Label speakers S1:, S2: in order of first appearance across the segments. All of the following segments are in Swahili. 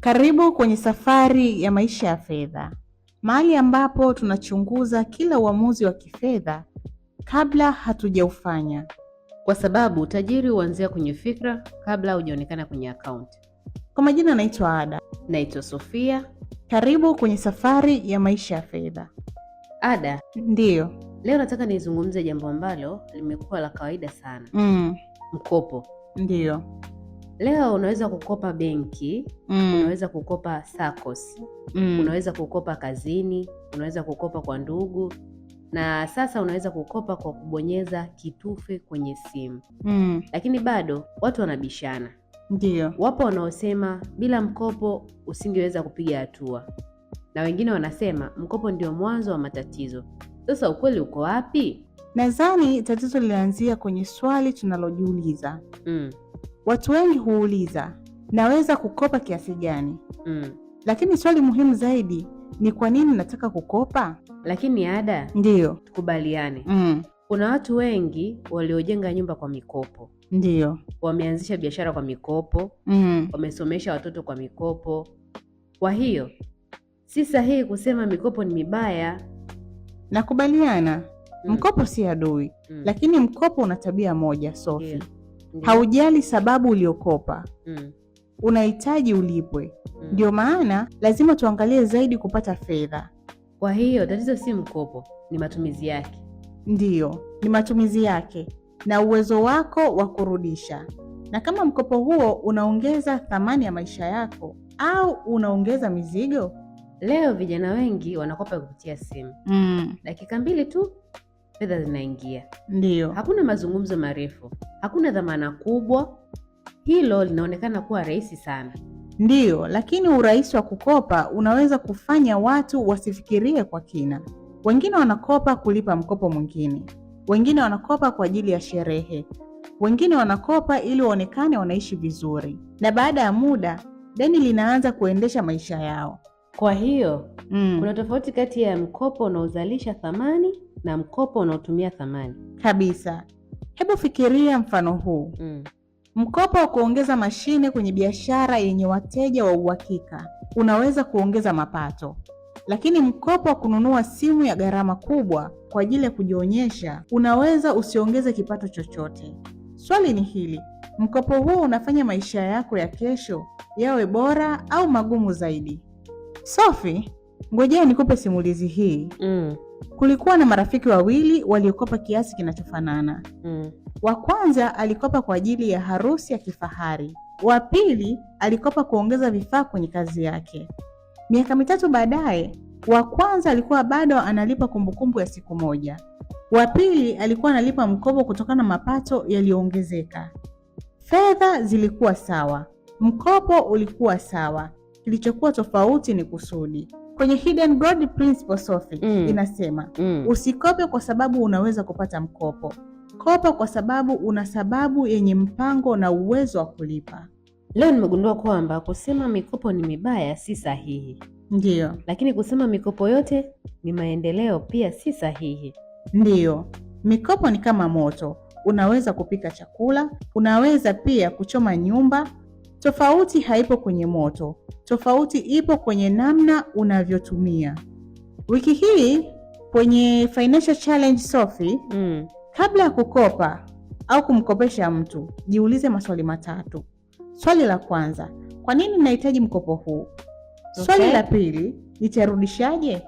S1: Karibu kwenye safari ya maisha ya fedha, mahali ambapo tunachunguza kila uamuzi wa kifedha kabla hatujaufanya,
S2: kwa sababu utajiri huanzia kwenye fikra kabla hujaonekana kwenye akaunti.
S1: Kwa majina naitwa Ada.
S2: Naitwa Sofia.
S1: Karibu kwenye safari ya maisha ya fedha.
S2: Ada,
S1: ndiyo,
S2: leo nataka nizungumze jambo ambalo limekuwa la kawaida sana. Mkopo.
S1: Ndiyo.
S2: Leo unaweza kukopa benki, unaweza kukopa SACCOS, unaweza kukopa kazini, unaweza kukopa kwa ndugu, na sasa unaweza kukopa kwa kubonyeza kitufe kwenye simu. Lakini bado watu wanabishana.
S1: Ndiyo.
S2: Wapo wanaosema bila mkopo usingeweza kupiga hatua, na wengine wanasema mkopo ndio mwanzo wa matatizo. Sasa ukweli uko wapi?
S1: Nadhani tatizo linaanzia kwenye swali tunalojiuliza. Watu wengi huuliza, naweza kukopa kiasi gani? Lakini swali muhimu zaidi ni kwa nini nataka kukopa?
S2: Lakini Ada,
S1: ndiyo,
S2: tukubaliane. Kuna watu wengi waliojenga nyumba kwa mikopo.
S1: Ndiyo.
S2: Wameanzisha biashara kwa mikopo. Wamesomesha watoto kwa mikopo. Kwa hiyo si sahihi kusema mikopo ni mibaya.
S1: Nakubaliana. Mkopo si adui. Lakini mkopo una tabia moja, Sophie. Haujali sababu uliokopa. Unahitaji ulipwe. Ndio maana lazima tuangalie zaidi kupata fedha.
S2: Kwa hiyo tatizo si mkopo, ni matumizi yake.
S1: Ndiyo, ni matumizi yake na uwezo wako wa kurudisha. Na kama mkopo huo unaongeza thamani ya maisha yako au unaongeza mizigo.
S2: Leo vijana wengi wanakopa kupitia simu. Dakika 2 tu fedha zinaingia.
S1: Ndiyo.
S2: Hakuna mazungumzo marefu, hakuna dhamana kubwa. Hilo linaonekana kuwa rahisi sana.
S1: Ndiyo, lakini urahisi wa kukopa unaweza kufanya watu wasifikirie kwa kina. Wengine wanakopa kulipa mkopo mwingine. Wengine wanakopa kwa ajili ya sherehe. Wengine wanakopa ili waonekane wanaishi vizuri. Na baada ya muda, deni linaanza kuendesha maisha yao.
S2: Kwa hiyo, kuna tofauti kati ya mkopo unaozalisha thamani na mkopo unaotumia thamani.
S1: Kabisa. Hebu fikiria mfano huu. Mkopo wa kuongeza mashine kwenye biashara yenye wateja wa uhakika unaweza kuongeza mapato. Lakini mkopo wa kununua simu ya gharama kubwa kwa ajili ya kujionyesha unaweza usiongeze kipato chochote. Swali ni hili, mkopo huo unafanya maisha yako ya kesho yawe bora au magumu zaidi? Sophie, ngojea nikupe simulizi hii. Kulikuwa na marafiki wawili waliokopa kiasi kinachofanana. Wa kwanza alikopa kwa ajili ya harusi ya kifahari. Wa pili alikopa kuongeza vifaa kwenye kazi yake. Miaka 3 baadaye, wa kwanza alikuwa bado analipa kumbukumbu ya siku moja. Wa pili alikuwa analipa mkopo kutokana na mapato yaliyoongezeka. Fedha zilikuwa sawa, mkopo ulikuwa sawa. Kilichokuwa tofauti ni kusudi. Kwenye Hidden Gold Principle, Sophie, inasema usikope kwa sababu unaweza kupata mkopo. Kopa kwa sababu una sababu yenye mpango na uwezo wa kulipa.
S2: Leo nimegundua kwamba kusema mikopo ni mibaya si sahihi.
S1: Ndiyo.
S2: Lakini kusema mikopo yote ni maendeleo pia si sahihi.
S1: Ndiyo. Mikopo ni kama moto. Unaweza kupika chakula, unaweza pia kuchoma nyumba. Tofauti haipo kwenye moto. Tofauti ipo kwenye namna unavyotumia. Wiki hii kwenye Financial Challenge, Sophie, kabla ya kukopa au kumkopesha mtu, jiulize maswali 3. Swali la kwanza, kwa nini nahitaji mkopo huu? Swali la pili, nitarudishaje?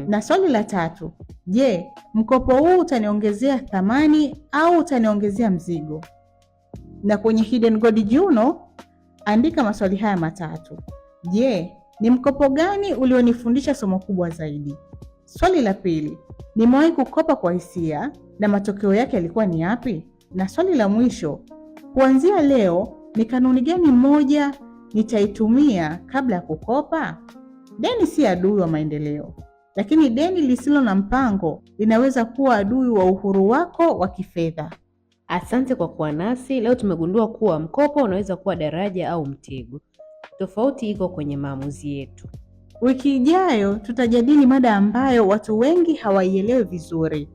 S1: Na swali la 3, je, mkopo huu utaniongezea thamani au utaniongezea mzigo? Na kwenye Hidden Gold Journal, andika maswali haya 3. Je, ni mkopo gani ulionifundisha somo kubwa zaidi? Swali la pili, nimewahi kukopa kwa hisia na matokeo yake yalikuwa ni yapi? Na swali la mwisho, kuanzia leo ni kanuni gani moja nitaitumia kabla ya kukopa? Deni si adui wa maendeleo, lakini deni lisilo na mpango linaweza kuwa adui wa uhuru wako wa kifedha.
S2: Asante kwa kuwa nasi. Leo tumegundua kuwa mkopo unaweza kuwa daraja au mtego. Tofauti iko kwenye maamuzi yetu.
S1: Wiki ijayo tutajadili mada ambayo watu wengi hawaielewi vizuri.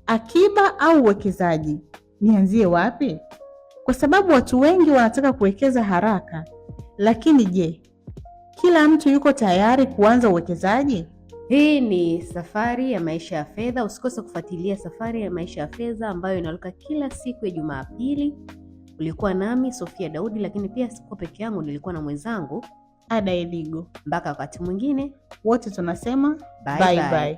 S1: Akiba au uwekezaji? Nianzie wapi? Kwa sababu watu wengi wanataka kuwekeza haraka. Lakini je, Kila mtu yuko tayari kuanza uwekezaji?
S2: Hii ni Safari ya Maisha ya Fedha. Usikose kufuatilia Safari ya Maisha ya Fedha ambayo inaruka kila siku ya Jumapili. Ulikuwa nami Sofia Daudi, lakini pia siko peke yangu, nilikuwa na mwenzangu
S1: Ada Eligo.
S2: Mpaka wakati mwingine,
S1: wote tunasema
S2: bye bye.